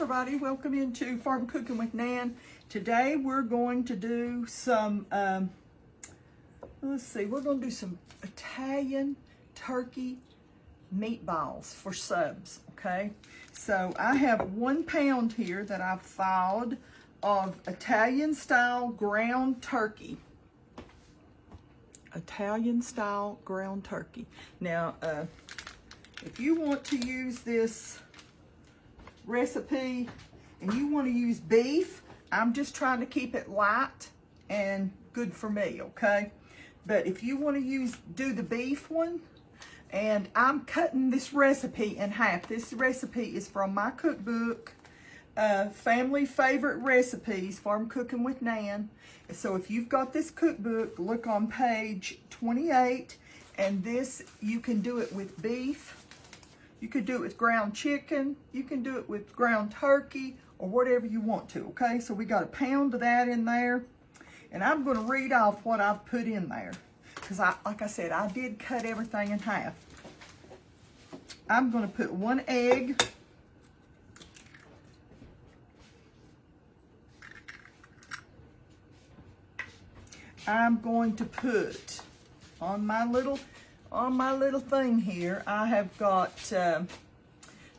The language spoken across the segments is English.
everybody, welcome into Farm Cooking with Nan. Today we're going to do some, we're going to do some Italian turkey meatballs for subs, okay? So I have 1 pound here that I've thawed of Italian style ground turkey. Italian style ground turkey. Now, if you want to use this recipe and you want to use beef, I'm just trying to keep it light and good for me, okay? But if you want to do the beef one, and I'm cutting this recipe in half. This recipe is from my cookbook, Family Favorite Recipes, Farm Cooking with Nan. So if you've got this cookbook, look on page 28, and this, you can do it with beef. You could do it with ground chicken. You can do it with ground turkey or whatever you want to, okay? So we got 1 pound of that in there. And I'm going to read off what I've put in there. Because, like I said, I did cut everything in half. I'm going to put 1 egg. I'm going to put on my little thing here, I have got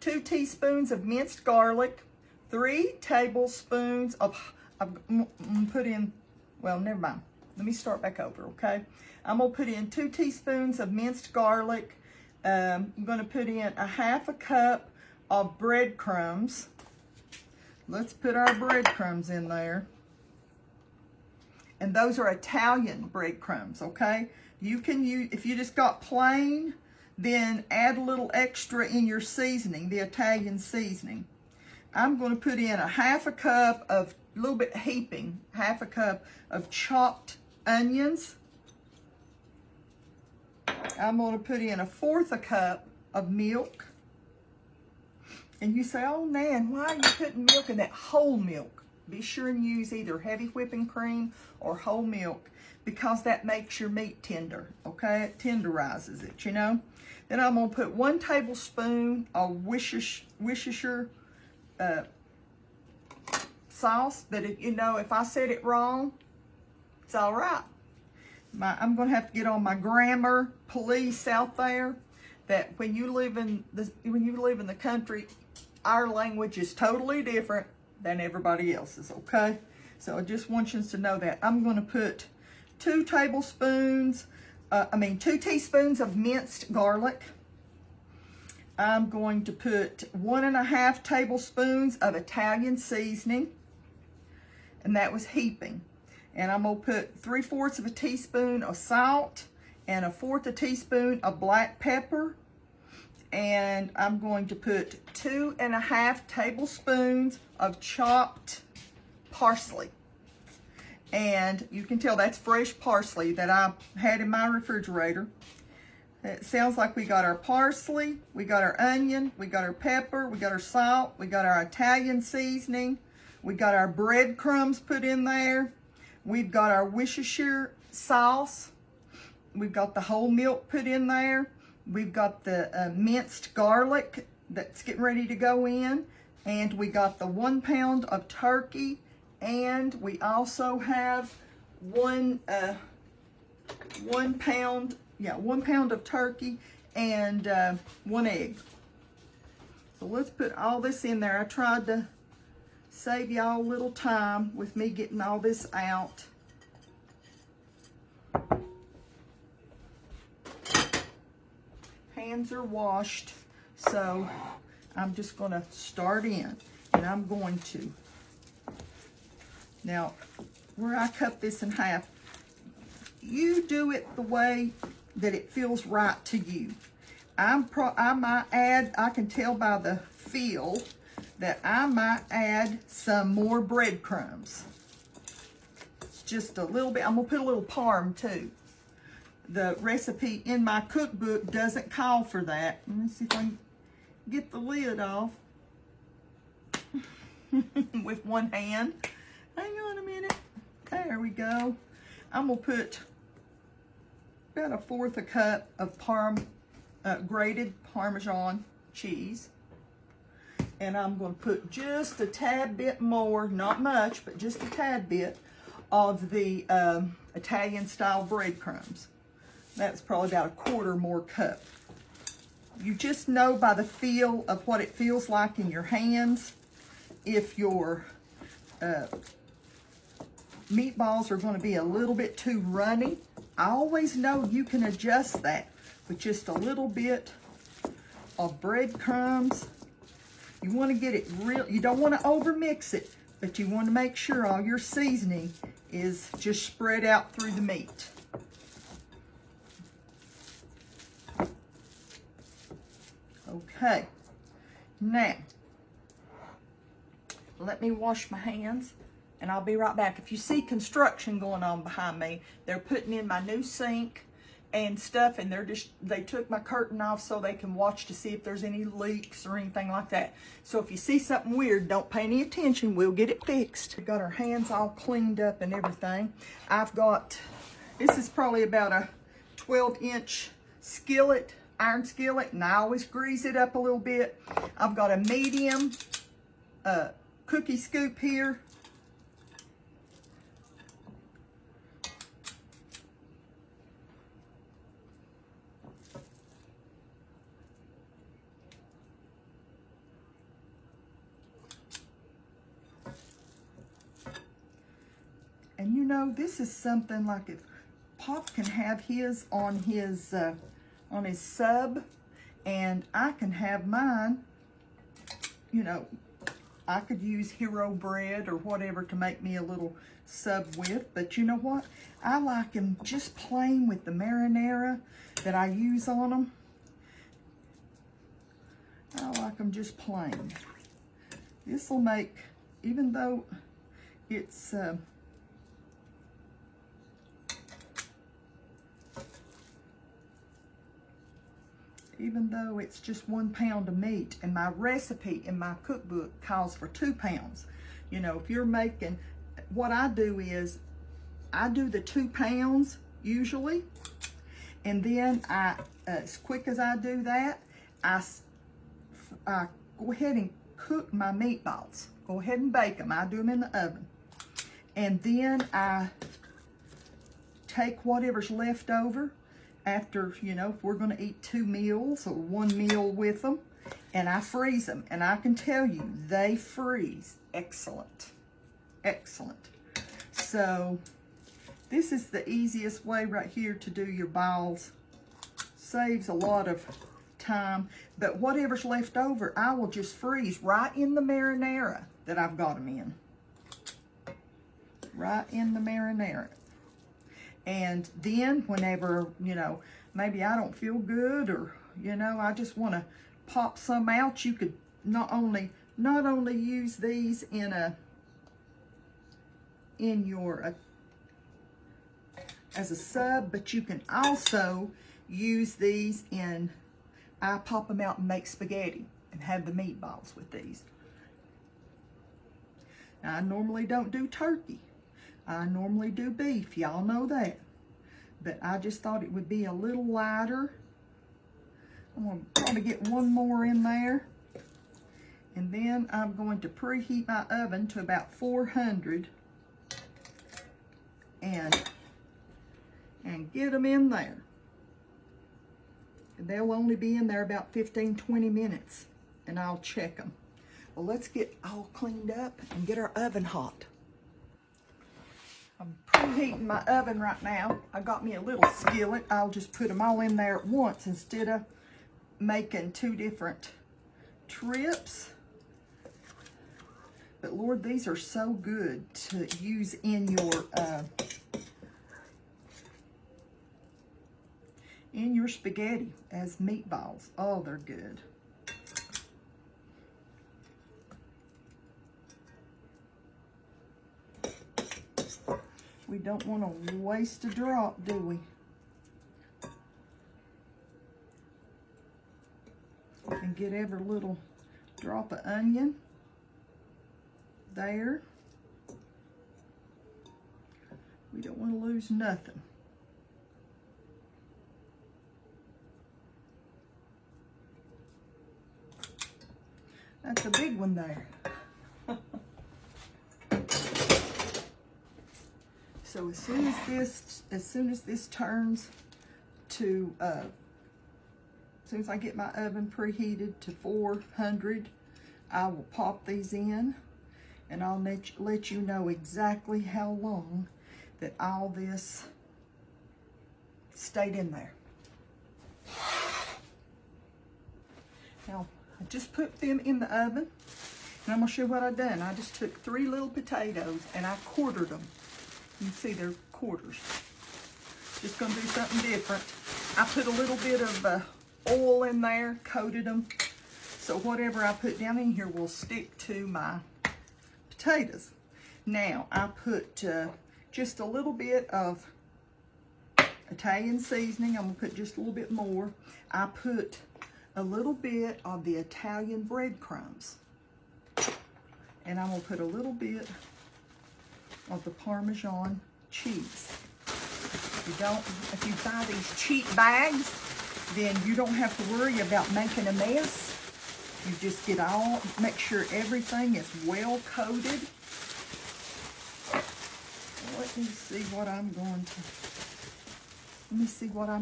2 teaspoons of minced garlic, 3 tablespoons of, I'm going to put in, well, never mind. Let me start back over, okay? I'm going to put in 2 teaspoons of minced garlic. I'm going to put in 1/2 cup of breadcrumbs. Let's put our breadcrumbs in there. And those are Italian breadcrumbs, okay? You can use, if you just got plain, then add a little extra in your seasoning, the Italian seasoning. I'm going to put in 1/2 cup of, a little bit heaping, 1/2 cup of chopped onions. I'm going to put in 1/4 cup of milk. And you say, oh, Nan, why are you putting milk in that? Whole milk. Be sure and use either heavy whipping cream or whole milk, because that makes your meat tender, okay? It tenderizes it, you know? Then I'm going to put 1 tablespoon of Worcestershire sauce. But if, you know, if I said it wrong, it's all right. I'm going to have to get on my grammar police out there, that when you live in the country, our language is totally different than everybody else's, okay? So I just want you to know that. I'm going to put 2 teaspoons of minced garlic. I'm going to put 1.5 tablespoons of Italian seasoning, and that was heaping. And I'm going to put 3/4 teaspoon of salt and 1/4 teaspoon of black pepper. And I'm going to put 2.5 tablespoons of chopped parsley. And you can tell that's fresh parsley that I had in my refrigerator. It sounds like we got our parsley, we got our onion, we got our pepper, we got our salt, we got our Italian seasoning, we got our breadcrumbs put in there, we've got our Worcestershire sauce, we've got the whole milk put in there, we've got the minced garlic that's getting ready to go in, and we got the 1 pound of turkey, and we also have 1 pound of turkey and 1 egg. So let's put all this in there. I tried to save y'all a little time with me getting all this out. Hands are washed, so I'm just going to start in, and I'm going to, now where I cut this in half, you do it the way that it feels right to you. I might add, I can tell by the feel that I might add some more breadcrumbs. Just a little bit. I'm going to put a little parm too. The recipe in my cookbook doesn't call for that. Let me see if I can get the lid off with 1 hand. Hang on a minute. There we go. I'm going to put about 1/4 cup of grated Parmesan cheese. And I'm going to put just a tad bit more, not much, but just a tad bit of the Italian style breadcrumbs. That's probably about a quarter more cup. You just know by the feel of what it feels like in your hands if your meatballs are going to be a little bit too runny. I always know you can adjust that with just a little bit of breadcrumbs. You want to get it real, you don't want to overmix it, but you want to make sure all your seasoning is just spread out through the meat. Okay, now, let me wash my hands and I'll be right back. If you see construction going on behind me, they're putting in my new sink and stuff, and they took my curtain off so they can watch to see if there's any leaks or anything like that. So if you see something weird, don't pay any attention. We'll get it fixed. We've got our hands all cleaned up and everything. I've got, this is probably about a 12-inch skillet, iron skillet, and I always grease it up a little bit. I've got a medium cookie scoop here. And you know, this is something like if Pop can have his on his sub, and I can have mine, you know, I could use Hero bread or whatever to make me a little sub with. But you know what? I like them just plain with the marinara that I use on them. I like them just plain. This will make, even though it's just 1 pound of meat, and my recipe in my cookbook calls for 2 pounds. You know, if you're making, what I do is, I do the 2 pounds usually, and then as quick as I do that, I go ahead and cook my meatballs. Go ahead and bake them. I do them in the oven. And then I take whatever's left over after, you know, if we're going to eat 2 meals or 1 meal with them, and I freeze them. And I can tell you, they freeze excellent. Excellent. So this is the easiest way right here to do your balls. Saves a lot of time. But whatever's left over, I will just freeze right in the marinara that I've got them in. Right in the marinara. And then whenever, you know, maybe I don't feel good, or, you know, I just want to pop some out, you could not only use these in your as a sub, but you can also use these in, I pop them out and make spaghetti and have the meatballs with these. Now, I normally don't do turkey. I normally do beef, y'all know that. But I just thought it would be a little lighter. I'm going to probably get 1 more in there. And then I'm going to preheat my oven to about 400 and get them in there. And they'll only be in there about 15-20 minutes, and I'll check them. Well, let's get all cleaned up and get our oven hot. I'm preheating my oven right now. I got me a little skillet. I'll just put them all in there at once instead of making 2 different trips. But Lord, these are so good to use in your spaghetti as meatballs. Oh, they're good. We don't want to waste a drop, do we? And get every little drop of onion there. We don't want to lose nothing. That's a big one there. So as soon as this turns to, as soon as I get my oven preheated to 400, I will pop these in, and I'll let you know exactly how long that all this stayed in there. Now, I just put them in the oven, and I'm gonna show you what I done. I just took 3 little potatoes and I quartered them. You can see they're quarters. Just gonna do something different. I put a little bit of oil in there, coated them, so whatever I put down in here will stick to my potatoes. Now, I put just a little bit of Italian seasoning. I'm gonna put just a little bit more. I put a little bit of the Italian breadcrumbs. And I'm gonna put a little bit of the Parmesan cheese. If you buy these cheap bags, then you don't have to worry about making a mess. You just make sure everything is well coated. Let me see what I'm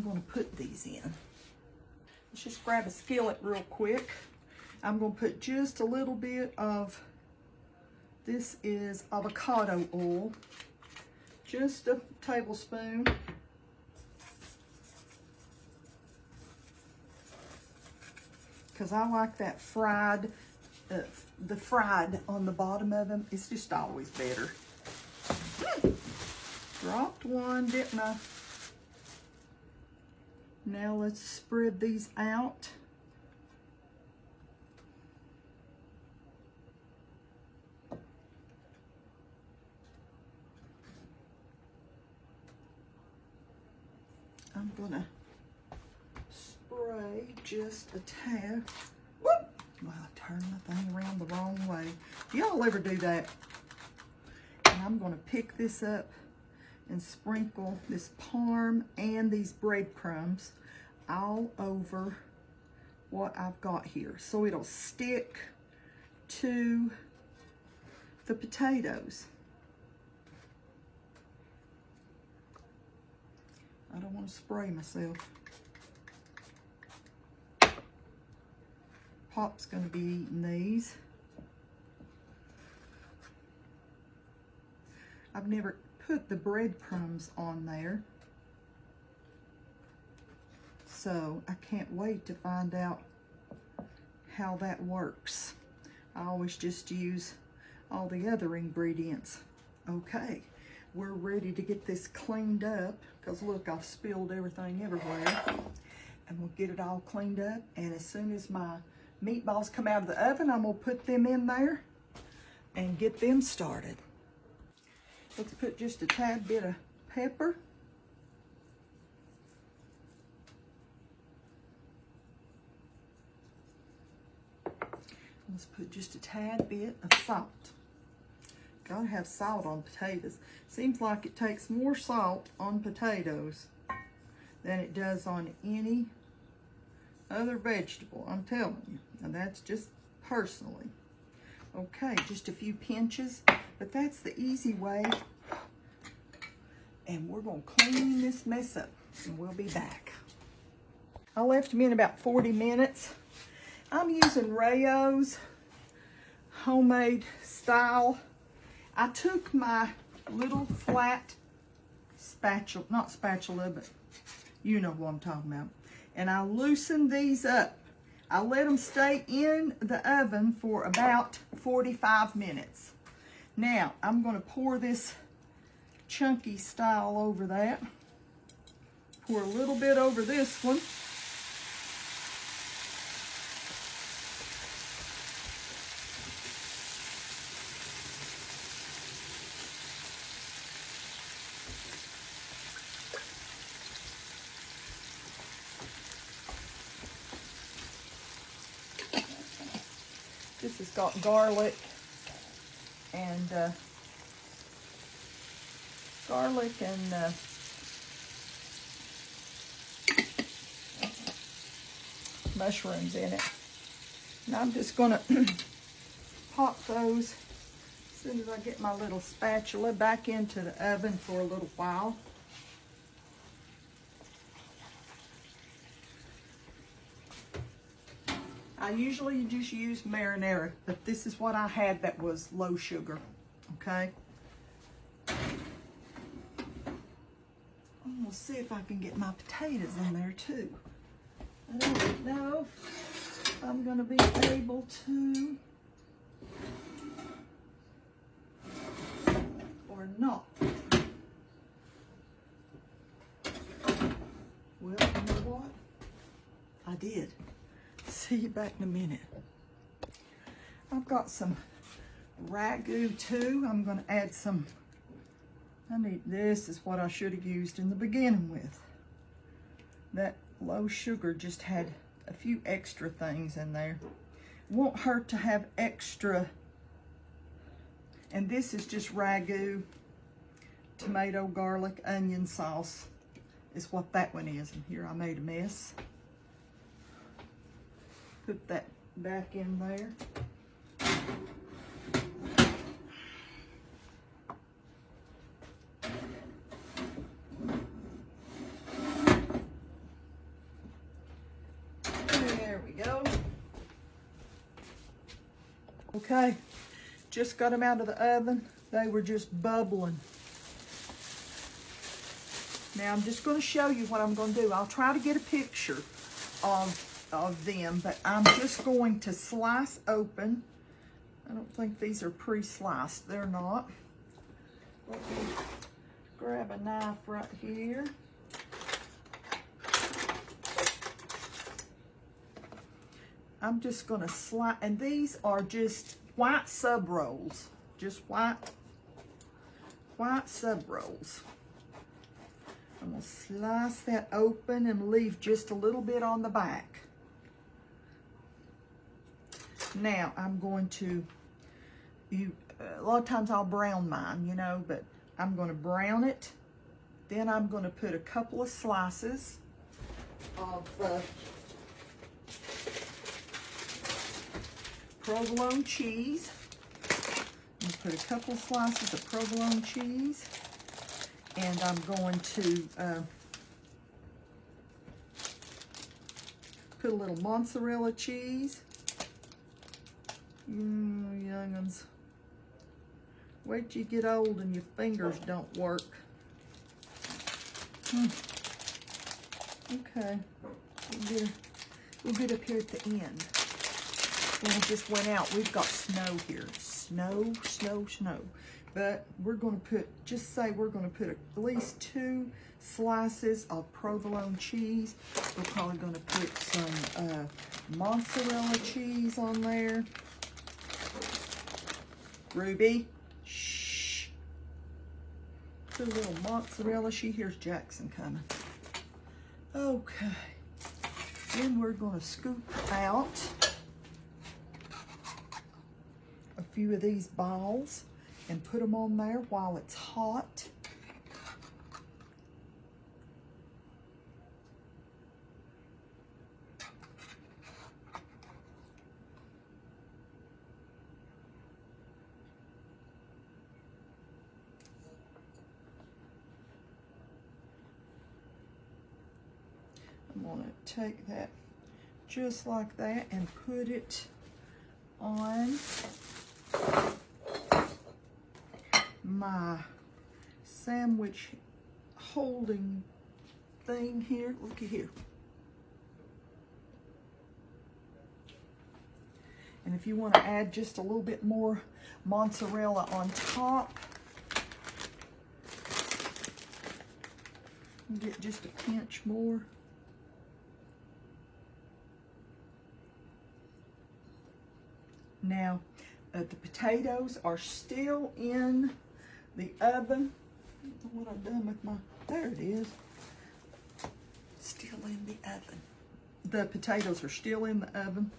going to put these in. Let's just grab a skillet real quick. I'm going to put just a little bit of, this is avocado oil, just a tablespoon. Because I like that fried, the fried on the bottom of them. It's just always better. Dropped one, didn't I? Now let's spread these out. I'm gonna spray just a tad. Whoop! Well, I turned the thing around the wrong way. Do y'all ever do that? And I'm gonna pick this up and sprinkle this parm and these breadcrumbs all over what I've got here, so it'll stick to the potatoes. I don't want to spray myself. Pop's going to be eating these. I've never put the breadcrumbs on there, so I can't wait to find out how that works. I always just use all the other ingredients. Okay, we're ready to get this cleaned up, because look, I've spilled everything everywhere. And we'll get it all cleaned up, and as soon as my meatballs come out of the oven, I'm gonna put them in there and get them started. Let's put just a tad bit of pepper. Let's put just a tad bit of salt. Gotta have salt on potatoes. Seems like it takes more salt on potatoes than it does on any other vegetable, I'm telling you. And that's just personally. Okay, just a few pinches, but that's the easy way. And we're gonna clean this mess up, and we'll be back. I left them in about 40 minutes. I'm using Rayo's homemade style. I took my little flat spatula, not spatula, but you know what I'm talking about. And I loosened these up. I let them stay in the oven for about 45 minutes. Now, I'm gonna pour this chunky style over that. Pour a little bit over this one. This has got garlic and mushrooms in it. And I'm just gonna pop those as soon as I get my little spatula back into the oven for a little while. I usually just use marinara, but this is what I had that was low sugar, okay? I'm gonna see if I can get my potatoes in there too. I don't know if I'm gonna be able to or not. Well, you know what? I did. See you back in a minute. I've got some ragu too. I'm gonna add some, this is what I should have used in the beginning with. That low sugar just had a few extra things in there. Won't hurt to have extra. And this is just ragu, tomato, garlic, onion sauce is what that one is. And here I made a mess. Put that back in there. There we go. Okay, just got them out of the oven. They were just bubbling. Now I'm just going to show you what I'm going to do. I'll try to get a picture of them, but I'm just going to slice open. I don't think these are pre-sliced. They're not. Let me grab a knife right here. I'm just going to slice, and these are just white sub rolls. Just white sub rolls. I'm going to slice that open and leave just a little bit on the back. Now I'm going to, a lot of times I'll brown mine, you know, but I'm going to brown it. Then I'm going to put a couple of slices of provolone cheese. I'm going to put a couple of slices of provolone cheese. And I'm going to put a little mozzarella cheese. Young'uns. Wait till you get old and your fingers don't work. Okay. We'll get up here at the end. When it just went out, we've got snow here. Snow, snow, snow. But we're going to put, just say we're going to put at least 2 slices of provolone cheese. We're probably going to put some mozzarella cheese on there. Ruby, shh. Put a little mozzarella. She hears Jackson coming. Okay. Then we're going to scoop out a few of these balls and put them on there while it's hot. I'm going to take that just like that and put it on my sandwich holding thing here. Looky here. And if you want to add just a little bit more mozzarella on top, get just a pinch more. Now, the potatoes are still in the oven. I don't know what I've done with my, there it is. Still in the oven. The potatoes are still in the oven,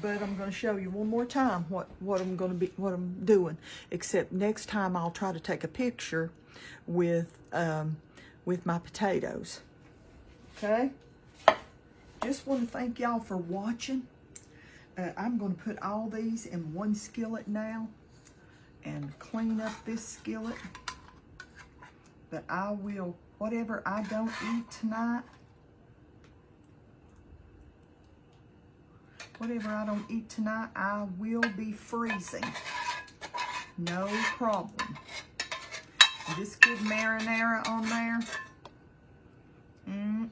but I'm going to show you one more time what I'm doing. Except next time I'll try to take a picture with my potatoes. Okay? Just want to thank y'all for watching. I'm going to put all these in one skillet now and clean up this skillet. But I will, whatever I don't eat tonight, I will be freezing. No problem. This good marinara on there. I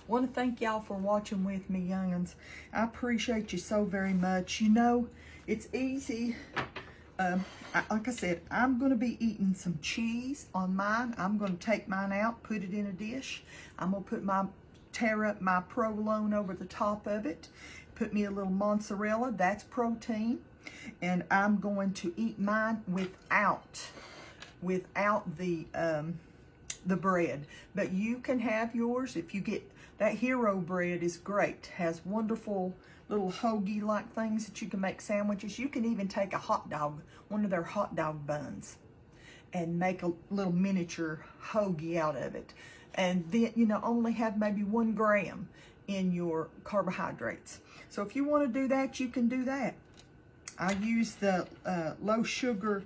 want to thank y'all for watching with me, young'uns. I appreciate you so very much. You know, it's easy. Like I said, I'm going to be eating some cheese on mine. I'm going to take mine out, put it in a dish. I'm going to tear up my provolone over the top of it. Put me a little mozzarella, that's protein. And I'm going to eat mine without the bread. But you can have yours if you get, that hero bread is great. Has wonderful little hoagie-like things that you can make sandwiches. You can even take a hot dog, one of their hot dog buns, and make a little miniature hoagie out of it. And then, you know, only have maybe 1 gram in your carbohydrates. So if you want to do that, you can do that. I use the low sugar,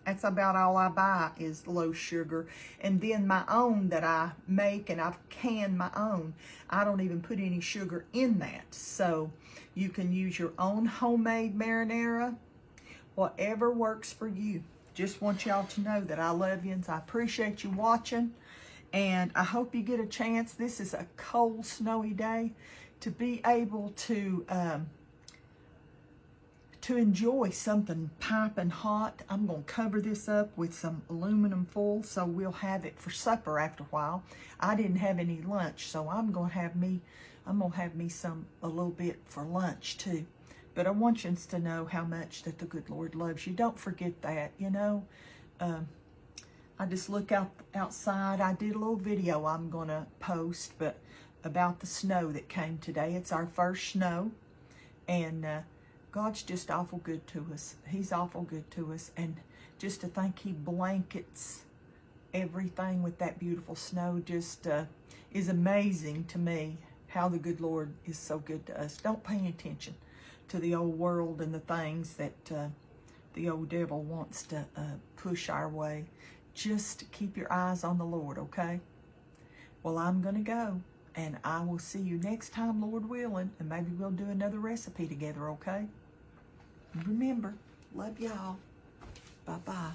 that's about all I buy is low sugar. And then my own that I make, and I've canned my own, I don't even put any sugar in that. So you can use your own homemade marinara, whatever works for you. Just want y'all to know that I love you and I appreciate you watching. And I hope you get a chance. This is a cold, snowy day to be able to enjoy something piping hot. I'm going to cover this up with some aluminum foil so we'll have it for supper after a while. I didn't have any lunch, so I'm going to have me a little bit for lunch too. But I want you to know how much that the good Lord loves you. Don't forget that, you know. I just look outside. I did a little video I'm going to post about the snow that came today. It's our first snow. And God's just awful good to us. He's awful good to us. And just to think He blankets everything with that beautiful snow just is amazing to me, how the good Lord is so good to us. Don't pay attention to the old world and the things that the old devil wants to push our way. Just keep your eyes on the Lord, okay? Well, I'm going to go, and I will see you next time, Lord willing, and maybe we'll do another recipe together, okay? Remember, love y'all. Bye-bye.